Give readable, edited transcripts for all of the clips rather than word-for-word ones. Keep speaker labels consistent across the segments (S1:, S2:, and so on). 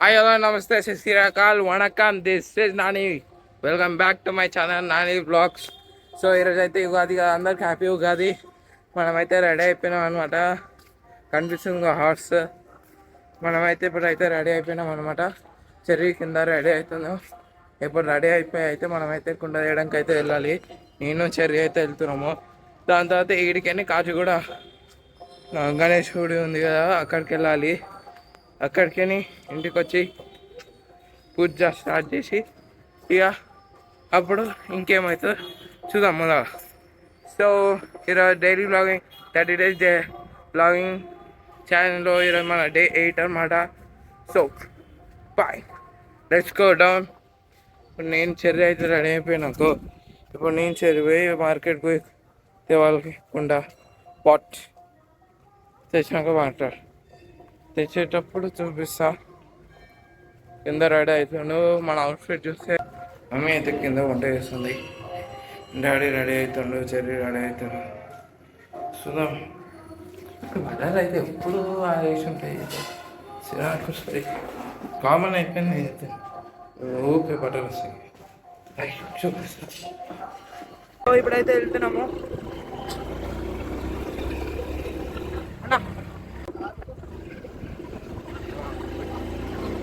S1: Hi hello నమస్తే శ్రీరాకాల్ వణకం this is Nani welcome back to my channel Nani blogs. So ఈరోజు అయితే ఉగాది కదా, అందరికి హ్యాపీ ఉగాది. మనమైతే రెడీ అయిపోయినాం అనమాట. కనిపిస్తుంది హార్స్. మనమైతే ఇప్పుడైతే రెడీ అయిపోయినాం అనమాట. చెరువు కింద రెడీ అవుతున్నాం. ఇప్పుడు రెడీ అయిపోయి అయితే మనమైతే కుండ వేయడానికి అయితే వెళ్ళాలి. నేను చెరువు అయితే వెళ్తున్నాము. దాని తర్వాత ఈడికని కాచిగూడ గణేష్ గుడి ఉంది కదా, అక్కడికి వెళ్ళాలి. అక్కడికి ఇంటికి వచ్చి పూజ స్టార్ట్ చేసి ఇక అప్పుడు ఇంకేమవుతుందో చూద్దాం మొదలు. సో ఈరోజు డైలీ బ్లాగింగ్ 30 days బ్లాగింగ్ ఛానల్లో ఈరోజు మన డే 8 అనమాట. So bye, let's go down. ఇప్పుడు నేను చెర్రీ అయితే రెడీ అయిపోయినాకు. ఇప్పుడు నేను చెర్రీ పోయి మార్కెట్కి పోయి తేవాళ్ళకి కుండ పాట్ తెచ్చినాక మాట్లాడు. తెచ్చేటప్పుడు చూపిస్తా. కింద రెడీ అవుతుండు. మన అవుట్ఫిట్ చూస్తే మమ్మీ అయితే కింద వంట చేస్తుంది, డాడీ రెడీ అవుతుండు, చెర్రీ రెడీ అవుతుండు. చూద్దాం. బట్టలు అయితే ఎప్పుడు ఆడేసి ఉంటాయి, చిరాకు వస్తాయి. కామన్ అయిపోయింది అయితే ఓకే బట్టలు వస్తాయి. చూపిస్తా. ఇప్పుడైతే వెళ్తున్నాము.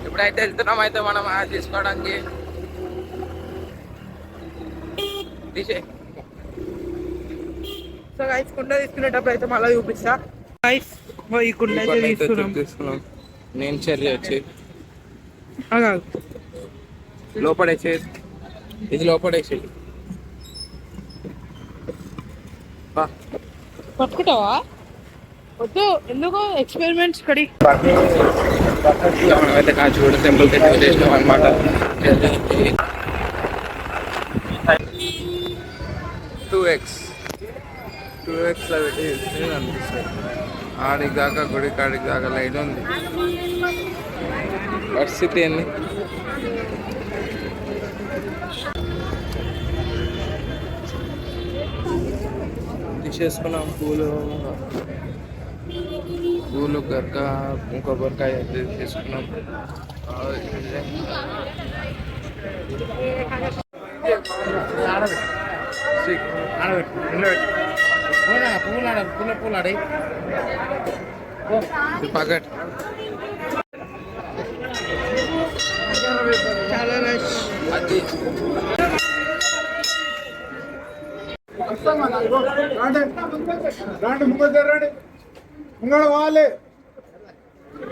S1: ఇప్పుడైతే వెళ్తున్నాం అయితే మనం తీసుకోవడానికి. సో గైస్ కుండ తీసుకునేటప్పుడు అయితే మళ్ళీ చూపిస్తా. గైస్ ఈ కుండ అయితే తీసుకున్నాం. నేను చెర్రీ వచ్చి లోపడేసే, ఇది లోపడేసే పట్టుకుంటావా? వద్దు, ఎందుకు ఎక్స్పెరిమెంట్స్ కడి. అయితే కాచిగూడ టెంపుల్ అయితే చేసినాం అనమాట. 2x అవి అనిపిస్తుంది. ఆడికి దాకా గుడి కాడికి దాకా లైట్ ఉంది. పరిస్థితి ఏంది? తీసేసుకున్నాం. పూలు గరక కొబ్బరికాయ అయితే తీసుకున్నాం. పూలాడి పగట్ చాలా రష్. అది
S2: జరగండి, ముంగడ వాళ్ళే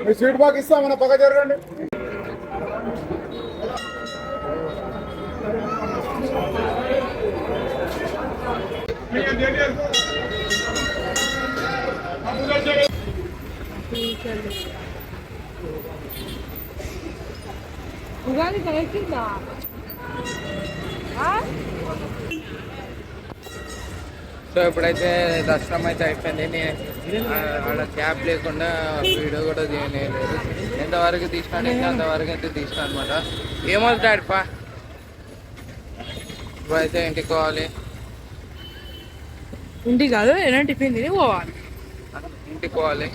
S2: మీ స్వీట్ బాక్ ఇస్తామన్న పక్క జరగండి.
S3: ఉగాది కలిసిందా?
S1: సో ఇప్పుడైతే దర్శనం అయితే అయిపోయింది. నేను ఆడ క్యాబ్ లేకుండా వీడియో కూడా తీయలేదు. ఎంతవరకు తీసినాడు ఇంకా అంతవరకు అయితే తీసినా అనమాట. ఏమవుతాడు పా. ఇప్పుడైతే ఇంటికి పోవాలి.
S3: ఇంటికి కాదు, ఏదైనా టిఫిన్ తిని పోవాలి.
S1: ఇంటికి పోవాలి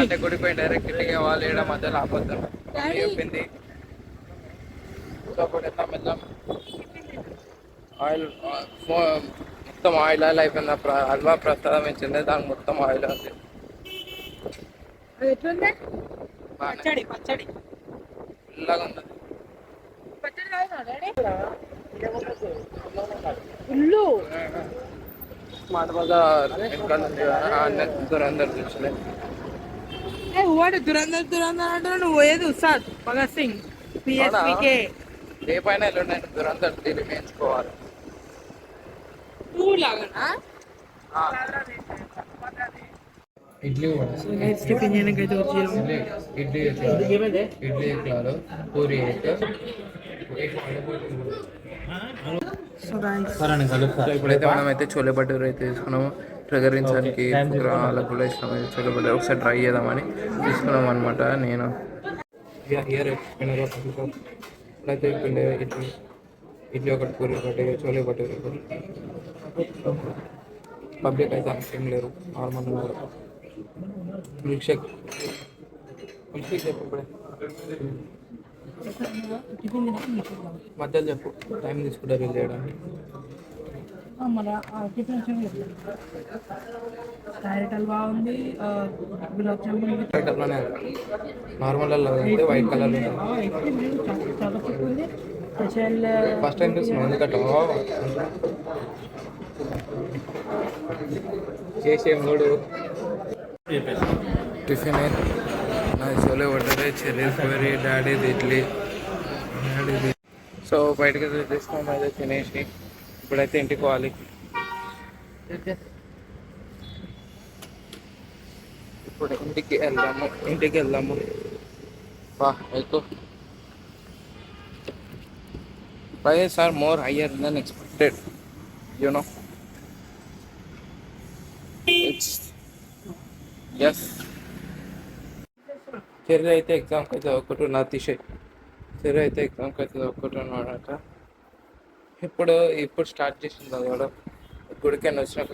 S1: అంటే గుడిపోయి డైరెక్ట్ ఇంటికి పోవాలి. ఇక్కడ మధ్యలో ఆపొద్దాం చెప్పింది. సో అప్పుడు వెళ్దాం. ఆయిల్ మొత్తం ఆయిల్ అయిపోయింది. హల్వా ప్రసాదం ఇచ్చింది, దానికి మొత్తం ఆయిల్ ఉంది.
S3: పచ్చడి పచ్చడి
S1: ఇలాగా ఉంది.
S3: ఫుల్లు
S1: స్మార్ట్ బజార్ వెనకాల ఉంది కదా, దురందర్ చూసలే.
S3: వాడు దురందర్ అంటే నువ్వు పోయేది ఉస్తాద్ భగత్ సింగ్ పిఎస్పీకే.
S1: రేపైనా ఎల్లుండి దురందర్ తిరిగి వేయించుకోవాలి. ఇడ్లీ ఎట్లాలో పూరి ఇప్పుడైతే మనం అయితే చోలే భటూరే అయితే తీసుకున్నాము. ప్రకరించడానికి వాళ్ళకు కూడా ఇష్టం. చోలే భటూరే ఒకసారి ట్రై చేద్దామని తీసుకున్నాం అనమాట. నేను ఇప్పుడైతే ఇడ్లీ ఒకటి, పూరి ఒకటి, చోలే భటూరే ఒకటి. పబ్లిక్ అయితే అంతేం లేరు, నార్మల్ ఉన్నారు. మిల్క్ షేక్ చెప్పు ఇప్పుడే.
S3: టిఫిన్ తినక మీకు ఇద్దాం.
S1: మధ్యలో చెప్పు టైం తీసుకుంటా బిల్ చేయడానికి.
S3: మళ్ళీ టిఫిన్ వచ్చి క్యారెట్ హల్వా ఉంది, గులాబ్ జామున్ ఉంది,
S1: వైట్ కలర్లోనే నార్మల్ అయితే వైట్ కలర్
S3: చాలా చిక్కు ఉంది, స్పెషల్
S1: ఫస్ట్ టైం చూస్తున్నాం ఎందుకంటే చేసే మూడు టిఫిన్ నా చోలే పడ్డది, చెల్లి పూరి, డాడీది ఇడ్లీ, డాడీది. సో బయటకి తీసుకున్నాం అయితే తినేసి ఇప్పుడైతే ఇంటికి పోవాలి. ఇప్పుడు ఇంటికి వెళ్దాము బా వెళ్తూ. prices are more higher than expected, you know. It's yes. Cherry అయితే ఎగ్జామ్కి అయితే ఒక్కటి అతిశయ్. చెర్రీ అయితే ఎగ్జామ్కి అయితే ఒక్కటి అన్నమాట. ఇప్పుడు స్టార్ట్ చేసింది చదవడం. గుడికైనా వచ్చినాక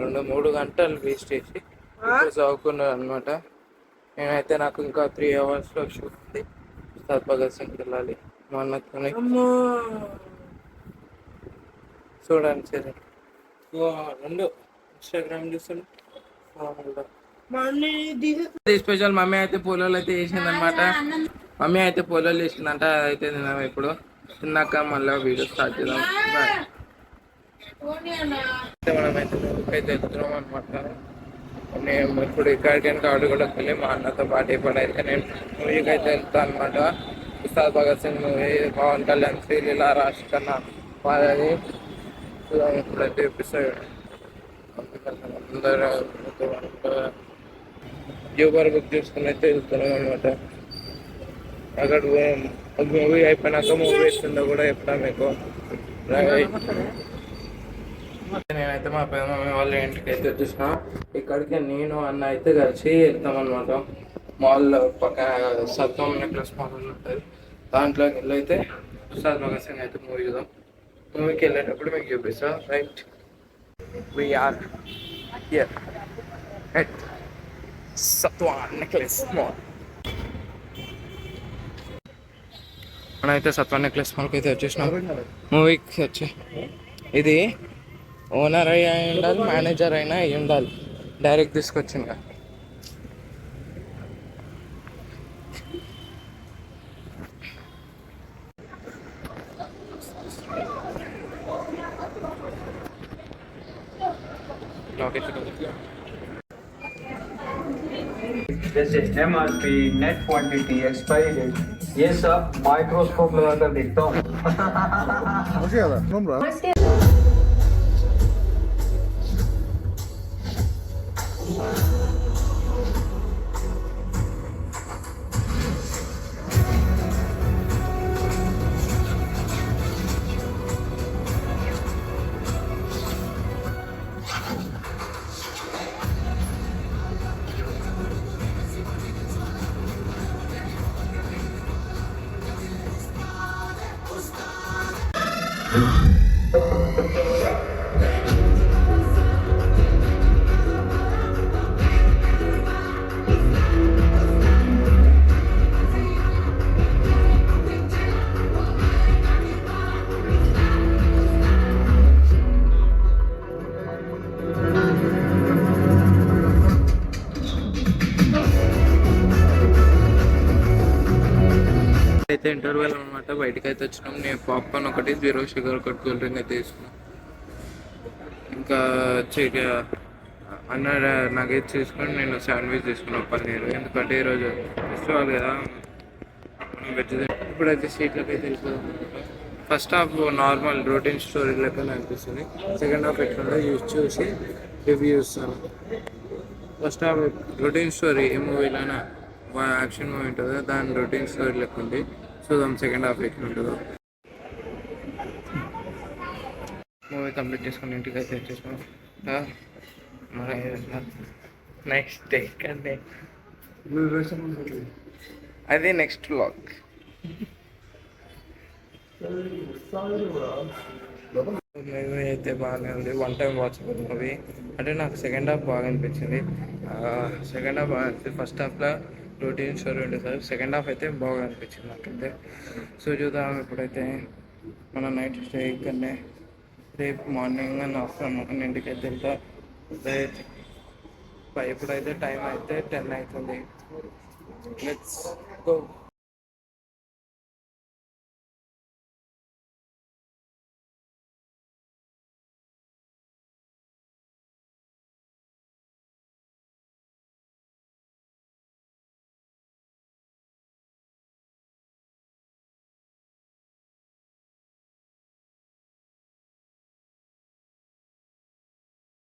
S1: 2-3 గంటలు వేస్ట్ చేసి ఇప్పుడు చదువుకున్నాను అనమాట. నేనైతే నాకు ఇంకా 3 అవర్స్లో షూట్ ఉంది. ఉస్తాద్ భగత్ సింగ్కి వెళ్ళాలి మా అన్నతో. చూడండి సరే 2 ఇన్స్టాగ్రామ్ చూస్తాను. స్పెషల్ మమ్మీ అయితే పోలోలు అయితే వేసింది అనమాట. మమ్మీ అయితే పోలోలు వేసిందంట. అయితే తిన్నాము. ఇప్పుడు తిన్నాక మళ్ళీ వీడియో స్టార్ట్ చేద్దాం. మనమైతే అయితే వెళ్తున్నాం అనమాట. నేను ఇప్పుడు ఇక్కడికైనా ఆర్డర్ కూడా వెళ్ళి మా అన్నతో పాటు ఇప్పుడైతే నేను మూవీకి అయితే వెళ్తాను అనమాట. ఉస్తాద్ భగత్ సింగ్ మూవీ, పవన్ కళ్యాణ్, శ్రీలీలా, రాజ్ ఖన్నా వాళ్ళని ఇప్పుడైతే చూపిస్తాడు. అందరూ యూబర్ బుక్ చేసుకుని అయితే వెళ్తున్నాం అనమాట. అక్కడ మూవీ అయిపోయినాక మూవీ ఇస్తుందో కూడా చెప్తా మీకు. నేనైతే మా పెద్దమమ్మీ వాళ్ళ ఇంటికి అయితే వచ్చేసిన. ఇక్కడికి నేను అన్న అయితే కలిసి వెళ్తాం అనమాట. మాల్లో పక్కన సత్వం నెక్లెస్ మాల్ ఉంటుంది. దాంట్లోకి వెళ్ళైతే ఉస్తాద్ భగత్ సింగ్ అయితే మూవీ చూద్దాం. మూవీకి వెళ్ళేటప్పుడు మీకు చూపిస్తా. రైట్, వీఆర్ హియర్ ఎట్ సత్వాన్ నెక్లెస్ మాల్. మనమైతే సత్వాన్ నెక్లెస్ మాల్కి అయితే వచ్చేసినాం. మూవీకి వచ్చి ఇది ఓనర్ అయి ఉండాలి, మేనేజర్ అయినా అయి ఉండాలి. డైరెక్ట్ తీసుకొచ్చింది.
S4: जैसे MRP, net quantity, expiry date, ये सब माइक्रोस्कोप लगाकर देखता हूँ.
S2: ఓకే కదా నోమ్రా.
S1: అయితే ఇంటర్వ్యూల్ అనమాట. బయటకు అయితే వచ్చినాం. నేను పాప్కార్న్ ఒకటి, 0 షుగర్ ఒకటి, కూల్ డ్రింక్ అయితే తీసుకున్నాం. ఇంకా అన్న నగేట్స్ తీసుకొని నేను శాండ్విచ్ తీసుకున్నాను పన్నీరు. ఎందుకంటే ఈరోజు ఫెస్టివల్ కదా, వెజ్. ఇప్పుడైతే సీట్లకి అయితే వెళ్ళిపోదాం. First half normal routine story లెక్క అనిపిస్తుంది. సెకండ్ హాఫ్ ఎట్లా చూసి రివ్యూ ఇస్తాను. ఫస్ట్ హాఫ్ రొటీన్ స్టోరీ, ఏ మూవీలోనా యాక్షన్ మూవీ ఉంటుందో దాని రొటీన్ స్టోరీ లెక్క ఉంది. చూద్దాం సెకండ్ హాఫ్ ఎట్లా ఉంటుందో. మూవీ కంప్లీట్ చేసుకుని ఇంటికి అయితే వచ్చేసాం. నెక్స్ట్ డే కంటే అది నెక్స్ట్ వ్లాగ్. మూవీ అయితే బాగానే ఉంది. 1 టైం వాచబుల్ మూవీ. అంటే నాకు సెకండ్ హాఫ్ బాగా అనిపించింది. సెకండ్ హాఫ్ బాగా అనిపించింది. ఫస్ట్ హాఫ్లో రొటీన్ స్టోరీ ఉంటుంది సార్. సెకండ్ హాఫ్ అయితే బాగా అనిపించింది నాకైతే. సో చూద్దాం ఇప్పుడైతే మన నైట్ స్టే ఇక్కడనే. రేపు మార్నింగ్ అండ్ ఆఫ్టర్నూన్ ఇంటికి అయితే వెళ్తా. ఇప్పుడైతే టైం అయితే 10 అవుతుంది. Let's go.